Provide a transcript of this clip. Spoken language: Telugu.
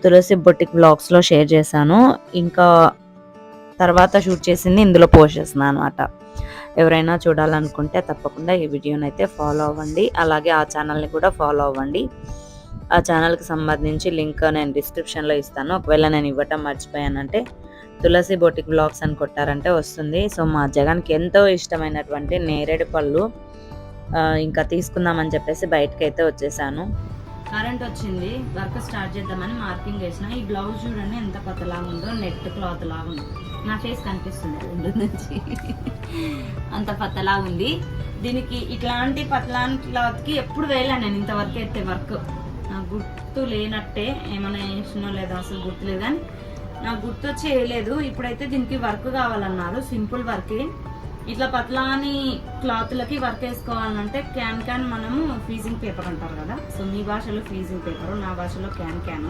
తులసి బొటిక్ వ్లాగ్స్లో షేర్ చేశాను. ఇంకా తర్వాత షూట్ చేసింది ఇందులో పోస్ట్ చేస్తున్నాను అనమాట. ఎవరైనా చూడాలనుకుంటే తప్పకుండా ఈ వీడియోని అయితే ఫాలో అవ్వండి. అలాగే ఆ ఛానల్ని కూడా ఫాలో అవ్వండి. ఆ ఛానల్కి సంబంధించి లింక్ నేను డిస్క్రిప్షన్లో ఇస్తాను. ఒకవేళ నేను ఇవ్వటం మర్చిపోయానంటే తులసి బొటిక్ వ్లాగ్స్ అని కొట్టారంటే వస్తుంది. సో మా జగన్కి ఎంతో ఇష్టమైనటువంటి నేరేడు పళ్ళు ఇంకా తీసుకుందామని చెప్పేసి బయటకు అయితే వచ్చేసాను. కరెంట్ వచ్చింది, వర్క్ స్టార్ట్ చేద్దామని మార్కింగ్ వేసిన. ఈ బ్లౌజ్ చూడండి ఎంత కొత్తలాగా ఉందో, నెట్ క్లాత్ లాగా ఉంది. నా ఫేస్ కనిపిస్తుంది రెండు నుంచి అంత పత్తలాగా ఉంది. దీనికి ఇట్లాంటి పతలాంటి క్లాత్కి ఎప్పుడు వేయలే నేను ఇంతవరకు అయితే వర్క్. నాకు గుర్తు లేనట్టే, ఏమైనా వేసినో లేదా అసలు గుర్తు లేదు, కానీ నాకు గుర్తు వచ్చి వేయలేదు. ఇప్పుడైతే దీనికి వర్క్ కావాలన్నారు, సింపుల్ వర్కే. ఇట్లా పతలాని క్లాత్లకి వర్క్ వేసుకోవాలంటే క్యాన్ మనము ఫీజింగ్ పేపర్ అంటారు కదా, సో మీ భాషలో ఫీజింగ్ పేపరు, నా భాషలో క్యాన్.